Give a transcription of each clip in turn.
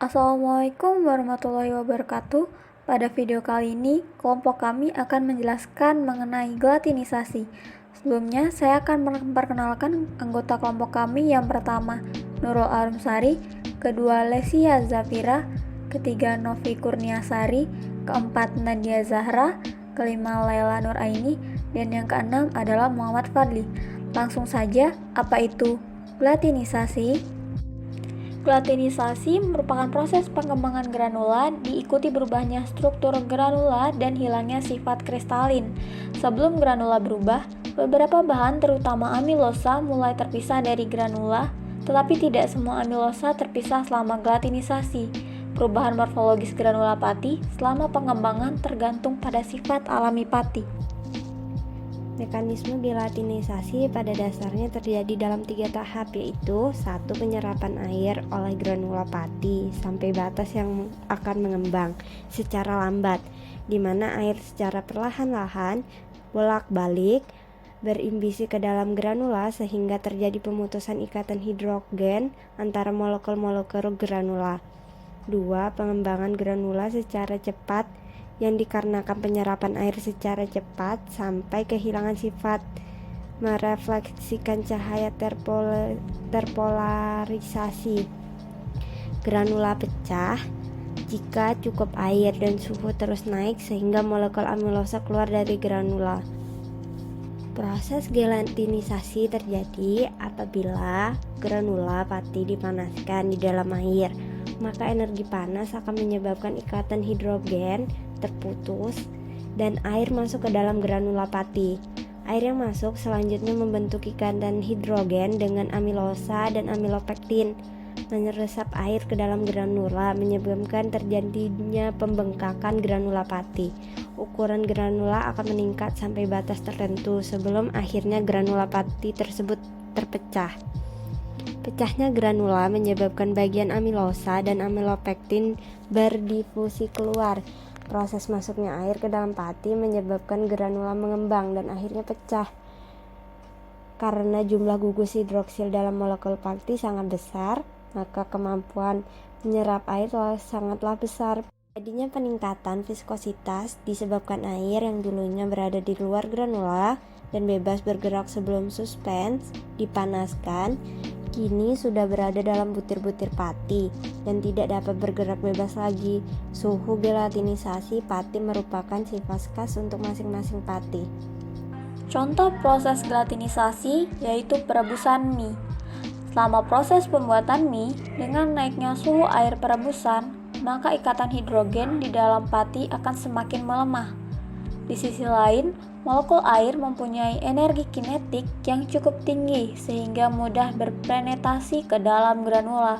Assalamualaikum warahmatullahi wabarakatuh. Pada video kali ini, kelompok kami akan menjelaskan mengenai gelatinisasi. Sebelumnya, saya akan memperkenalkan anggota kelompok kami. Yang pertama, Nurul Arumsari, kedua Lesia Zafira, ketiga Novi Kurniasari, keempat Nadia Zahra, kelima Laila Nuraini, dan yang keenam adalah Muhammad Fadli. Langsung saja, apa itu gelatinisasi? Gelatinisasi merupakan proses pengembangan granula diikuti berubahnya struktur granula dan hilangnya sifat kristalin. Sebelum granula berubah, beberapa bahan terutama amilosa mulai terpisah dari granula, tetapi tidak semua amilosa terpisah selama gelatinisasi. Perubahan morfologis granula pati selama pengembangan tergantung pada sifat alami pati. Mekanisme gelatinisasi pada dasarnya terjadi dalam 3 tahap, yaitu 1. Penyerapan air oleh granula pati sampai batas yang akan mengembang secara lambat, di mana air secara perlahan-lahan bolak-balik berimbisi ke dalam granula sehingga terjadi pemutusan ikatan hidrogen antara molekul-molekul granula. 2. Pengembangan granula secara cepat yang dikarenakan penyerapan air secara cepat sampai kehilangan sifat merefleksikan cahaya terpolarisasi. Granula pecah jika cukup air dan suhu terus naik sehingga molekul amilosa keluar dari granula. Proses gelatinisasi terjadi apabila granula pati dipanaskan di dalam air, maka energi panas akan menyebabkan ikatan hidrogen terputus dan air masuk ke dalam granula pati. Air yang masuk selanjutnya membentuk ikatan hidrogen dengan amilosa dan amilopektin, meresap air ke dalam granula menyebabkan terjadinya pembengkakan granula pati. Ukuran granula akan meningkat sampai batas tertentu sebelum akhirnya granula pati tersebut terpecah. Pecahnya granula menyebabkan bagian amilosa dan amilopektin berdifusi keluar. Proses masuknya air ke dalam pati menyebabkan granula mengembang dan akhirnya pecah. Karena jumlah gugus hidroksil dalam molekul pati sangat besar, maka kemampuan menyerap air sangatlah besar. Jadinya peningkatan viskositas disebabkan air yang dulunya berada di luar granula dan bebas bergerak sebelum suspens dipanaskan, kini sudah berada dalam butir-butir pati dan tidak dapat bergerak bebas lagi. Suhu gelatinisasi pati merupakan sifat khas untuk masing-masing pati. Contoh proses gelatinisasi yaitu perebusan mie. Selama proses pembuatan mie, dengan naiknya suhu air perebusan, maka ikatan hidrogen di dalam pati akan semakin melemah. Di sisi lain, molekul air mempunyai energi kinetik yang cukup tinggi sehingga mudah berpenetrasi ke dalam granula.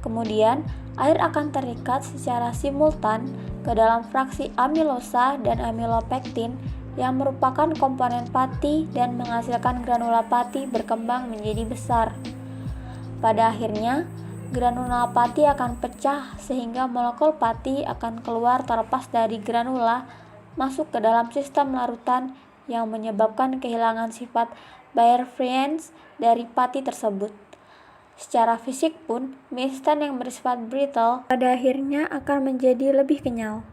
Kemudian, air akan terikat secara simultan ke dalam fraksi amilosa dan amilopektin yang merupakan komponen pati dan menghasilkan granula pati berkembang menjadi besar. Pada akhirnya, granula pati akan pecah sehingga molekul pati akan keluar terlepas dari granula masuk ke dalam sistem larutan yang menyebabkan kehilangan sifat Bayer-Friends dari pati tersebut. Secara fisik pun, mie instan yang bersifat brittle pada akhirnya akan menjadi lebih kenyal.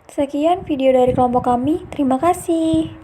Sekian video dari kelompok kami, terima kasih.